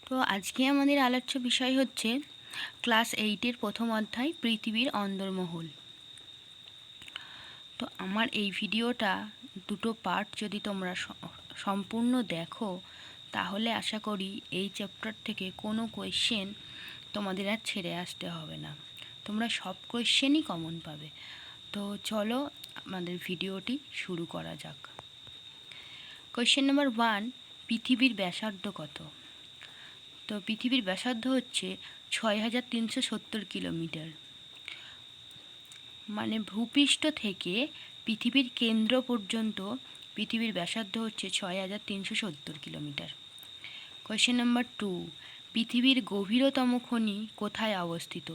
তো আজকে আমাদের আলোচ্য বিষয় হচ্ছে ক্লাস 8-এর প্রথম অধ্যায় পৃথিবীর অন্দরমহল। তো আমার এই ভিডিওটা দুটো পার্ট যদি তোমরা সম্পূর্ণ দেখো তাহলে আশা করি এই চ্যাপ্টার থেকে কোনো কোয়েশ্চেন তোমাদের আর ছেড়ে আসতে হবে না, তোমরা সব কোয়েশ্চেনই কমন পাবে। তো চলো আমাদের ভিডিওটি শুরু করা যাক। কোয়েশ্চেন নাম্বার 1, পৃথিবীর ব্যাসার্ধ কত? তো পৃথিবীর ব্যাসার্ধ হচ্ছে 6,370 কিলোমিটার। মানে ভূপৃষ্ঠ থেকে পৃথিবীর কেন্দ্র পর্যন্ত পৃথিবীর ব্যাসার্ধ হচ্ছে 6,370 কিলোমিটার। কোয়েশ্চেন নাম্বার 2, পৃথিবীর গভীরতম খনি কোথায় অবস্থিত?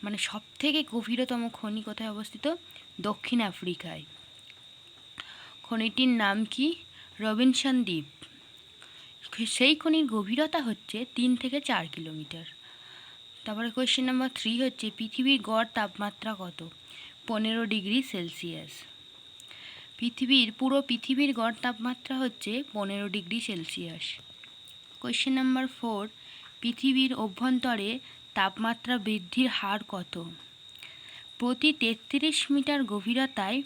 মানে সবথেকে গভীরতম খনি কোথায় অবস্থিত? দক্ষিণ আফ্রিকায়। খনিটির নাম কি? রবিনসন দ্বীপ। সেই খনির গভীরতা হচ্ছে 3 থেকে 4 কিলোমিটার। তারপরে কোয়েশ্চেন নাম্বার 3 হচ্ছে পৃথিবীর গড় তাপমাত্রা কত? 15 ডিগ্রি সেলসিয়াস। পুরো পৃথিবীর গড় তাপমাত্রা হচ্ছে 15 ডিগ্রি সেলসিয়াস। কোয়েশ্চেন নাম্বার 4, পৃথিবীর অভ্যন্তরে তাপমাত্রা বৃদ্ধির হার কত? প্রতি 33 মিটার গভীরতায়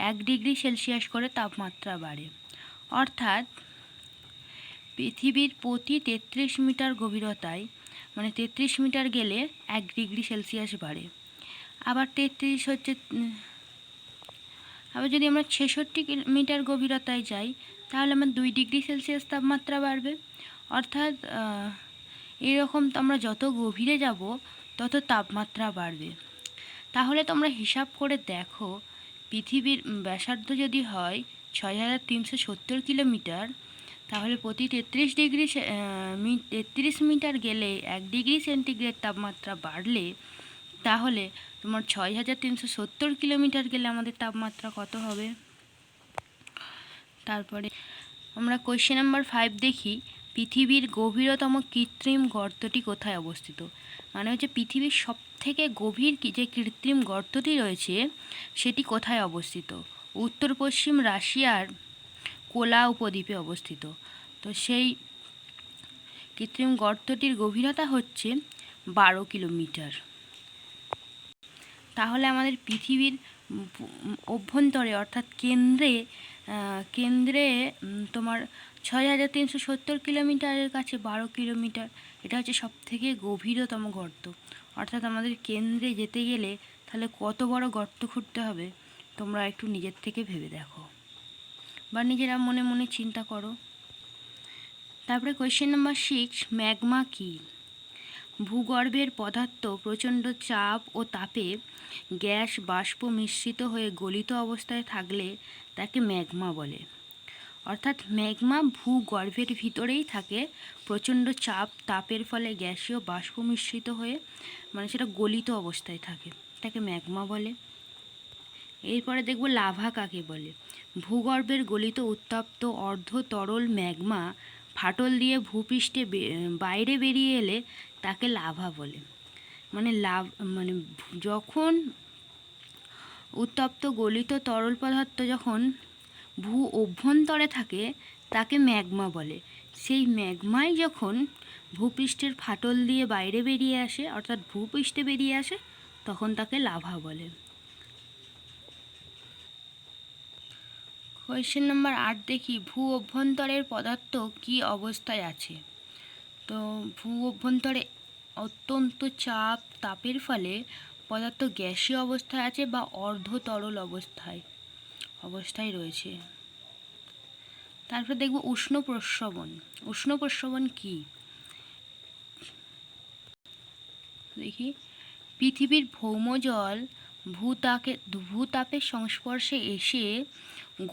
1 ডিগ্রি সেলসিয়াস করে তাপমাত্রা বাড়ে। অর্থাৎ পৃথিবীর প্রতি 33 মিটার গভীরতায়, মানে 33 মিটার গেলে 1 ডিগ্রি সেলসিয়াস বাড়ে। আবার 33 হচ্ছে, আবার যদি আমরা 66 মিটার গভীরতায় যাই তাহলে আমার 2 ডিগ্রি সেলসিয়াস তাপমাত্রা বাড়বে। অর্থাৎ এরকম আমরা যত গভীরে যাব তত তাপমাত্রা বাড়বে। তাহলে তোমরা হিসাব করে দেখো, পৃথিবীর ব্যাসার্ধ যদি হয় 6,370 কিলোমিটার, তাহলে প্রতি 33 মিটার গেলে 1 ডিগ্রি সেন্টিগ্রেড তাপমাত্রা বাড়লে তাহলে তোমার 6,370 কিলোমিটার গেলে আমাদের তাপমাত্রা কত হবে? তারপরে আমরা কোয়েশ্চেন নাম্বার 5 দেখি, পৃথিবীর গভীরতম কৃত্রিম গর্তটি কোথায় অবস্থিত? মানে হচ্ছে পৃথিবীর সবথেকে গভীর যে কৃত্রিম গর্তটি রয়েছে সেটি কোথায় অবস্থিত? উত্তর পশ্চিম রাশিয়ার কোলা উপদ্বীপে অবস্থিত। তো সেই কৃত্রিম গর্তটির গভীরতা হচ্ছে 12 কিলোমিটার। তাহলে আমাদের পৃথিবীর অভ্যন্তরে অর্থাৎ কেন্দ্রে তোমার 6,370 কিলোমিটারের কাছে 12 কিলোমিটার, এটা হচ্ছে সবথেকে গভীরতম গর্ত। অর্থাৎ আমাদের কেন্দ্রে যেতে গেলে তাহলে কত বড় গর্ত খুঁড়তে হবে তোমরা একটু নিজের থেকে ভেবে দেখো বা নিজেরা মনে মনে চিন্তা করো। তারপরে কোয়েশ্চেন নাম্বার 6, ম্যাগমা কী? ভূগর্ভের পদার্থ প্রচণ্ড চাপ ও তাপে গ্যাস বাষ্প মিশ্রিত হয়ে গলিত অবস্থায় থাকলে তাকে ম্যাগমা বলে। অর্থাৎ ম্যাগমা ভূগর্ভের ভিতরেই থাকে, প্রচণ্ড চাপ তাপের ফলে গ্যাসীয় বাষ্প মিশ্রিত হয়ে মানে সেটা গলিত অবস্থায় থাকে, তাকে ম্যাগমা বলে। এরপরে দেখব লাভা কাকে বলে। ভূগর্ভের গলিত উত্তপ্ত অর্ধ তরল ম্যাগমা ফাটল দিয়ে ভূপৃষ্ঠে বাইরে বেরিয়ে এলে তাকে লাভা বলে। মানে যখন উত্তপ্ত গলিত তরল পদার্থ যখন ভূ অভ্যন্তরে থাকে তাকে ম্যাগমা বলে। সেই ম্যাগমাই যখন ভূপৃষ্ঠের ফাটল দিয়ে বাইরে বেরিয়ে আসে অর্থাৎ ভূপৃষ্ঠে বেরিয়ে আসে তখন তাকে লাভা বলে। কোয়েশ্চেন নাম্বার 8 দেখি, ভূ অভ্যন্তরের পদার্থ কী অবস্থায় আছে? তো ভূ অভ্যন্তরে অত্যন্ত চাপ তাপের ফলে পদার্থ গ্যাসীয় অবস্থায় আছে বা অর্ধ তরল অবস্থায় রয়েছে। তারপর দেখব উষ্ণ প্রস্রবণ। উষ্ণ প্রস্রবণ কী দেখি, পৃথিবীর ভৌমজল ভূতাপের সংস্পর্শে এসে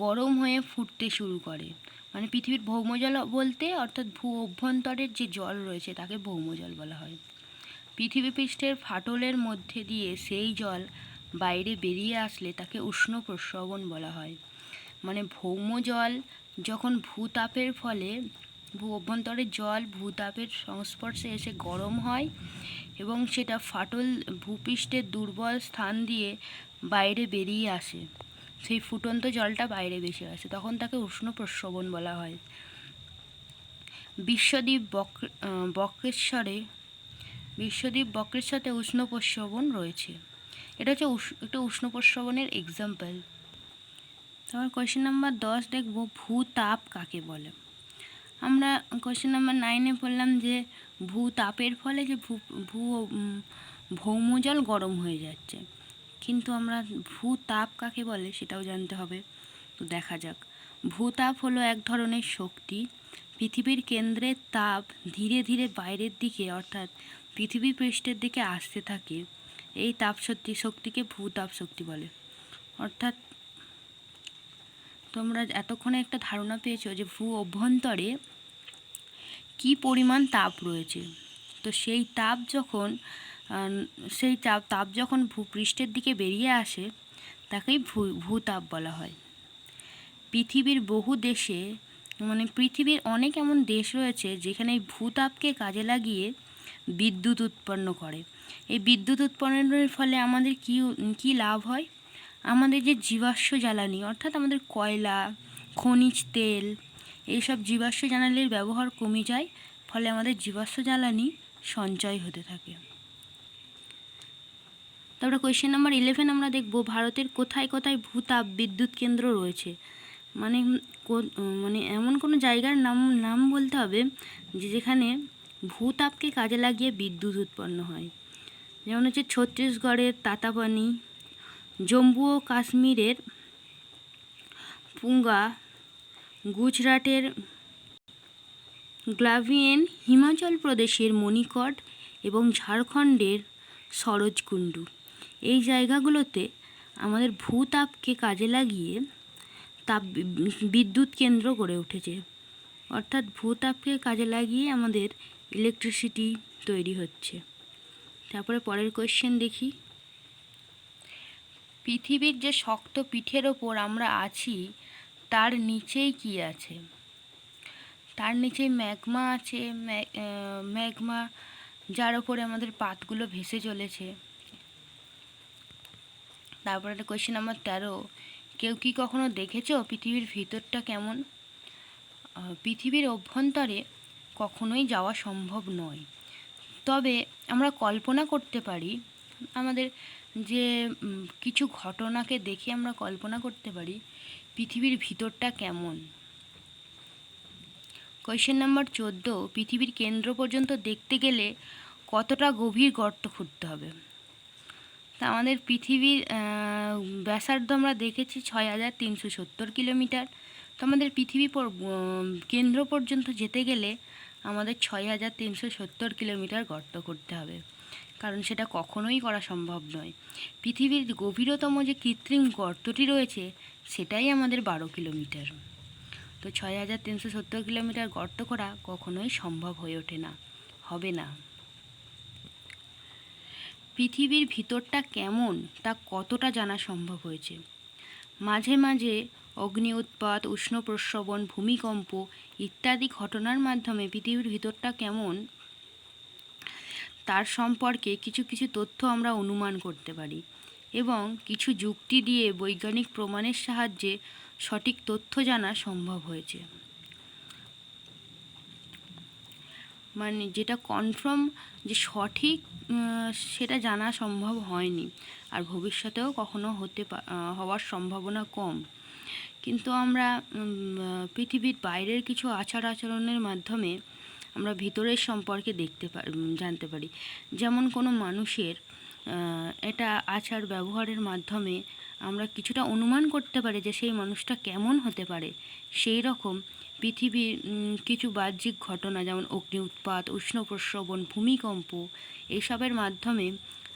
গরম হয়ে ফুটতে শুরু করে। মানে পৃথিবীর ভৌমজল বলতে অর্থাৎ ভূ অভ্যন্তরের যে জল রয়েছে তাকে ভৌমজল বলা হয়। পৃথিবী পৃষ্ঠের ফাটলের মধ্যে দিয়ে সেই জল বাইরে বেরিয়ে আসলে তাকে উষ্ণ প্রস্রবণ বলা হয়। মানে ভৌমজল যখন ভূতাপের ফলে ভূ অভ্যন্তরের জল ভূতাপের সংস্পর্শে এসে গরম হয় এবং সেটা ফাটল ভূপৃষ্ঠের দুর্বল স্থান দিয়ে বাইরে বেরিয়ে আসে, সেই ফুটন্ত জলটা বাইরে ভেসে আসে, তখন তাকে উষ্ণ প্রস্রবণ বলা হয়। বিশ্বদ্বীপ বক্রেশ্বরে উষ্ণ প্রস্রবণ রয়েছে। এটা হচ্ছে একটা উষ্ণ প্রস্রবণের এক্সাম্পল। তারপর কোয়েশ্চেন নাম্বার 10 দেখব ভূতাপ কাকে বলে। আমরা কোয়েশ্চেন নাম্বার 9-এ বললাম যে ভূতাপের ফলে যে ভৌমজল গরম হয়ে যাচ্ছে, কিন্তু আমরা ভূতাপ কাকে বলে সেটাও জানতে হবে। তো দেখা যাক। ভূতাপ হলো এক ধরনের শক্তি। পৃথিবীর কেন্দ্রের তাপ ধীরে ধীরে বাইরের দিকে অর্থাৎ পৃথিবী পৃষ্ঠের দিকে আসতে থাকে। এই শক্তিকে ভূতাপ শক্তি বলে। অর্থাৎ তোমরা এতক্ষণে একটা ধারণা পেয়েছো যে ভূ অভ্যন্তরে কী পরিমাণ তাপ রয়েছে। তো সেই তাপ যখন ভূপৃষ্ঠের দিকে বেরিয়ে আসে তাকেই ভূতাপ বলা হয়। পৃথিবীর বহু দেশে পৃথিবীর অনেক এমন দেশ রয়েছে যেখানে ভূতাপকে কাজে লাগিয়ে বিদ্যুৎ উৎপন্ন করে। এই বিদ্যুৎ উৎপন্নের ফলে আমাদের কি লাভ হয়? আমাদের যে জীবাশ্ম জ্বালানি অর্থাৎ আমাদের কয়লা, খনিজ তেল, এইসব জীবাশ্ম জ্বালানির ব্যবহার কমে যায়, ফলে আমাদের জীবাশ্ম জ্বালানি সঞ্চয় হতে থাকে। তারপরে কোয়েশ্চেন নাম্বার 11 আমরা দেখব ভারতের কোথায় কোথায় ভূতাপ বিদ্যুৎ কেন্দ্র রয়েছে। মানে এমন কোনো জায়গার নাম বলতে হবে যেখানে ভূতাপকে কাজে লাগিয়ে বিদ্যুৎ উৎপন্ন হয়। যেমন হচ্ছে ছত্তিশগড়ের তাতাপানি, জম্মু ও কাশ্মীরের পুঙ্গা, গুজরাটের গ্লাভিয়েন, হিমাচল প্রদেশের মণিকট এবং ঝাড়খণ্ডের সরজকুণ্ডু। এই জায়গাগুলোতে আমাদের ভূতাপকে কাজে লাগিয়ে বিদ্যুৎ কেন্দ্র গড়ে উঠেছে। অর্থাৎ ভূতাপকে কাজে লাগিয়ে আমাদের ইলেকট্রিসিটি তৈরি হচ্ছে। তারপরে পরের কোয়েশ্চেন দেখি। পৃথিবীর যে শক্ত পিঠের ওপর আমরা আছি তার নিচেই কি আছে? তার নিচেই ম্যাগমা আছে। ম্যাগমা যার ওপরে আমাদের পাতগুলো ভেসে চলেছে। তারপরে কোয়েশ্চেন নাম্বার 13, কেউ কি কখনো দেখেছো পৃথিবীর ভিতরটা কেমন? পৃথিবীর অভ্যন্তরে কখনোই যাওয়া সম্ভব নয়, তবে আমরা কল্পনা করতে পারি। আমাদের যে কিছু ঘটনাকে দেখে আমরা কল্পনা করতে পারি পৃথিবীর ভিতরটা কেমন। কোয়েশ্চেন নাম্বার 14, পৃথিবীর কেন্দ্র পর্যন্ত দেখতে গেলে কতটা গভীর গর্ত খুঁড়তে হবে? তা আমাদের পৃথিবীর ব্যাসার্ধ আমরা দেখেছি 6370 কিলোমিটার। তো আমাদের পৃথিবী কেন্দ্র পর্যন্ত যেতে গেলে আমাদের 6370 কিলোমিটার গর্ত করতে হবে, কারণ সেটা কখনোই করা সম্ভব নয়। পৃথিবীর গভীরতম যে কৃত্রিম গর্তটি রয়েছে সেটাই আমাদের 12 কিলোমিটার। তো 6370 কিলোমিটার গর্ত করা কখনোই সম্ভব হয়ে ওঠে না, হবে না। পৃথিবীর ভিতরটা কেমন তা কতটা জানা সম্ভব হয়েছে? মাঝে মাঝে অগ্নি উৎপাত, উষ্ণ প্রস্রবণ, ভূমিকম্প ইত্যাদি ঘটনার মাধ্যমে পৃথিবীর ভিতরটা কেমন তার সম্পর্কে কিছু কিছু তথ্য আমরা অনুমান করতে পারি, এবং কিছু যুক্তি দিয়ে বৈজ্ঞানিক প্রমাণের সাহায্যে সঠিক তথ্য জানা সম্ভব হয়েছে। মানে যেটা কনফার্ম যে সঠিক সেটা জানা সম্ভব হয়নি, আর ভবিষ্যতেও কখনো হওয়ার সম্ভাবনা কম। কিন্তু আমরা পৃথিবীর বাইরের কিছু আচার আচরণের মাধ্যমে আমরা ভিতরের সম্পর্কে জানতে পারি। যেমন কোনো মানুষের এটা আচার ব্যবহারের মাধ্যমে আমরা কিছুটা অনুমান করতে পারি যে সেই মানুষটা কেমন হতে পারে। সেই রকম পৃথিবীর কিছু বাহ্যিক ঘটনা যেমন অগ্নি উৎপাত, উষ্ণ প্রস্রবণ, ভূমিকম্প এইসবের মাধ্যমে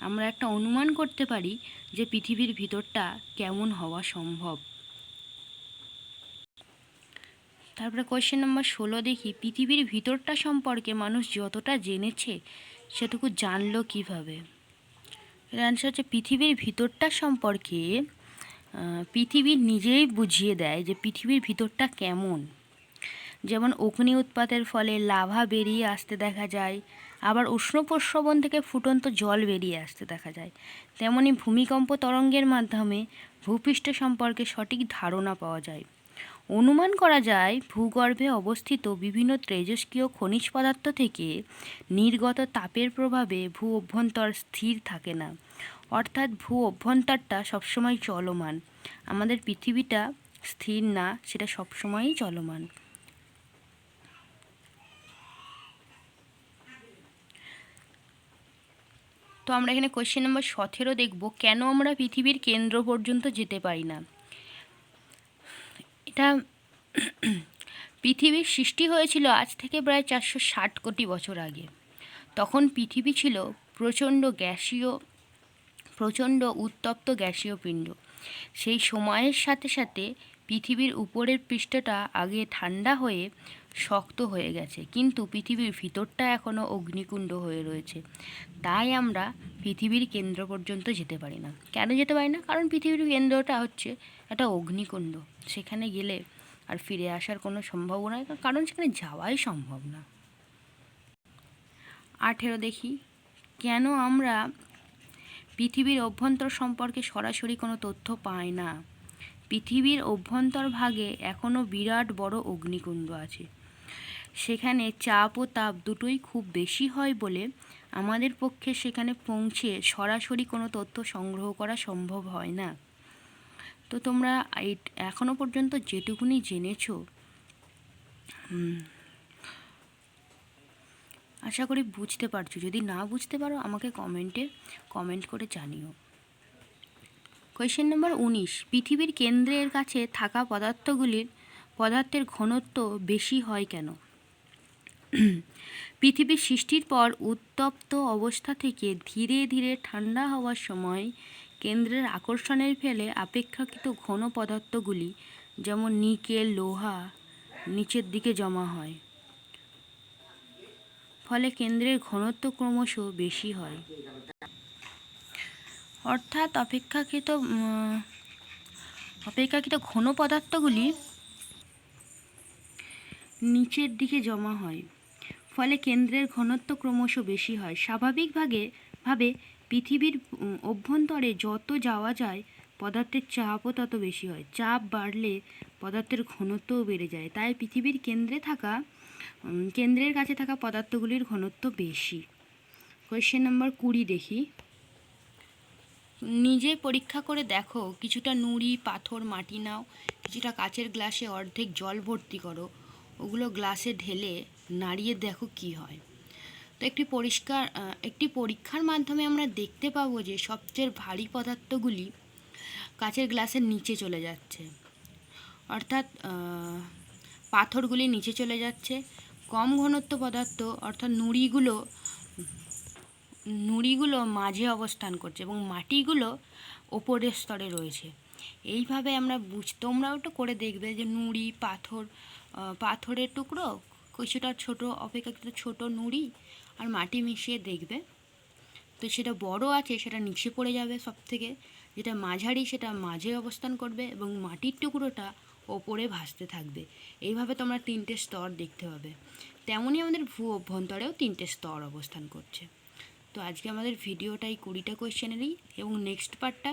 আমরা একটা অনুমান করতে পারি যে পৃথিবীর ভিতরটা কেমন হওয়া সম্ভব। তারপরে কোয়েশ্চেন নাম্বার 16 দেখি, পৃথিবীর ভিতরটা সম্পর্কে মানুষ যতটা জেনেছে সেটুকু জানলো কিভাবে? এর অ্যান্সার হচ্ছে পৃথিবীর ভিতরটা সম্পর্কে পৃথিবী নিজেই বুঝিয়ে দেয় যে পৃথিবীর ভিতরটা কেমন। যেমন অগ্নি উৎপাতের ফলে লাভা বেরিয়ে আসতে দেখা যায়, আবার উষ্ণ প্রস্রবণ থেকে ফুটন্ত জল বেরিয়ে আসতে দেখা যায়। তেমনি ভূমিকম্প তরঙ্গের মাধ্যমে ভূপৃষ্ঠ সম্পর্কে সঠিক ধারণা পাওয়া যায়। অনুমান করা যায় ভূগর্ভে অবস্থিত বিভিন্ন তেজস্ক্রিয় খনিজ পদার্থ থেকে নির্গত তাপের প্রভাবে ভূ অভ্যন্তর স্থির থাকে না, অর্থাৎ ভূ অভ্যন্তরটা সবসময় চলমান। আমাদের পৃথিবীটা স্থির না, সেটা সবসময়ই চলমান। তো আমরা এখানে কোয়েশ্চেন নাম্বার 17 দেখব, কেন আমরা পৃথিবীর কেন্দ্র পর্যন্ত যেতে পারি না। এটা পৃথিবীর সৃষ্টি হয়েছিল আজ থেকে প্রায় 460 কোটি বছর আগে। তখন পৃথিবী ছিল প্রচণ্ড উত্তপ্ত গ্যাসীয় পিণ্ড। সেই সময়ের সাথে সাথে পৃথিবীর উপরের পৃষ্ঠটা আগে ঠান্ডা হয়ে শক্ত হয়ে গেছে, কিন্তু পৃথিবীর ভিতরটা এখনও অগ্নিকুণ্ড হয়ে রয়েছে। তাই আমরা পৃথিবীর কেন্দ্র পর্যন্ত যেতে পারি না। কেন যেতে পারি না? কারণ পৃথিবীর কেন্দ্রটা হচ্ছে একটা অগ্নিকুণ্ড। সেখানে গেলে আর ফিরে আসার কোনো সম্ভাবনা, কারণ সেখানে যাওয়াই সম্ভব না। 18 দেখি, কেন আমরা পৃথিবীর অভ্যন্তর সম্পর্কে সরাসরি কোনো তথ্য পাই না। পৃথিবীর অভ্যন্তরভাগে এখনও বিরাট বড় অগ্নিকুণ্ড আছে। সেখানে চাপ ও তাপ দুটোই খুব বেশি হয় বলে আমাদের পক্ষে সেখানে পৌঁছে সরাসরি কোনো তথ্য সংগ্রহ করা সম্ভব হয় না। তো তোমরা এখনও পর্যন্ত যেটুকুনি জেনেছো, আশা করি বুঝতে পারছো। যদি না বুঝতে পারো আমাকে কমেন্ট করে জানিও। কোয়েশ্চেন নাম্বার 19, পৃথিবীর কেন্দ্রের কাছে থাকা পদার্থের ঘনত্ব বেশি হয় কেন? পৃথিবীর সৃষ্টির পর উত্তপ্ত অবস্থা থেকে ধীরে ধীরে ঠান্ডা হওয়ার সময় কেন্দ্রের আকর্ষণের ফলে অপেক্ষাকৃত ঘন পদার্থগুলি, যেমন নিকেল, লোহা, নিচের দিকে জমা হয়। ফলে কেন্দ্রের ঘনত্ব ক্রমশ বেশি হয়। অর্থাৎ অপেক্ষাকৃত ঘন পদার্থগুলি নিচের দিকে জমা হয়, ফলে কেন্দ্রের ঘনত্ব ক্রমশ বেশি হয়। স্বাভাবিকভাবে পৃথিবীর অভ্যন্তরে যত যাওয়া যায় পদার্থের চাপও তত বেশি হয়। চাপ বাড়লে পদার্থের ঘনত্বও বেড়ে যায়। তাই পৃথিবীর কেন্দ্রের কাছে থাকা পদার্থগুলির ঘনত্ব বেশি। কোয়েশ্চেন নাম্বার 20 দেখি, নিজে পরীক্ষা করে দেখো, কিছুটা নুড়ি, পাথর, মাটি নাও, কিছুটা কাচের গ্লাসে অর্ধেক জল ভর্তি করো, ওগুলো গ্লাসে ঢেলে নাড়িয়ে দেখো কি হয়। তো একটি পরীক্ষার মাধ্যমে আমরা দেখতে পাবো যে সবচেয়ে ভারী পদার্থগুলি কাচের গ্লাসের নিচে চলে যাচ্ছে, অর্থাৎ পাথরগুলি নিচে চলে যাচ্ছে। কম ঘনত্ব পদার্থ অর্থাৎ নুড়িগুলো মাঝে অবস্থান করছে এবং মাটিগুলো ওপরের স্তরে রয়েছে। এইভাবে আমরা তোমরাও একটু করে দেখবে যে নুড়ি, পাথরের টুকরো, কিছুটা অপেক্ষাকৃত ছোট নুড়ি আর মাটি মিশিয়ে দেখবে। তো সেটা বড় আছে সেটা নিচে পড়ে যাবে সব থেকে, যেটা মাঝারি সেটা মাঝে অবস্থান করবে এবং মাটির টুকরোটা ওপরে ভাসতে থাকবে। এইভাবে তোমরা 3টে স্তর দেখতে পাবে। তেমনই আমাদের ভূ অভ্যন্তরেও 3টে স্তর অবস্থান করছে। তো আজকে আমাদের ভিডিওটা এই 20টা কোয়েশ্চেনেরই, এবং নেক্সট পার্টটা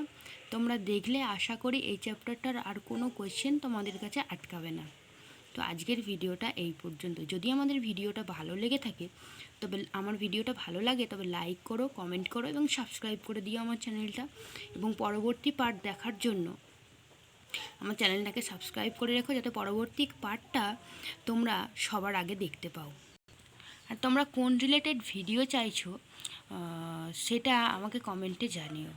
তোমরা দেখলে আশা করি এই চ্যাপ্টারটার আর কোনো কোয়েশ্চেন তোমাদের কাছে আটকাবে না। তো আজকের ভিডিওটা এই পর্যন্ত। যদি আমাদের ভিডিওটা ভালো লেগে থাকে তবে লাইক করো, কমেন্ট করো এবং সাবস্ক্রাইব করে দিও আমার চ্যানেলটা, এবং পরবর্তী পার্ট দেখার জন্য আমার চ্যানেলটাকে সাবস্ক্রাইব করে রেখো, যাতে পরবর্তী পার্টটা তোমরা সবার আগে দেখতে পাও। আর তোমরা কোন রিলেটেড ভিডিও চাইছো সেটা আমাকে কমেন্টে জানিও।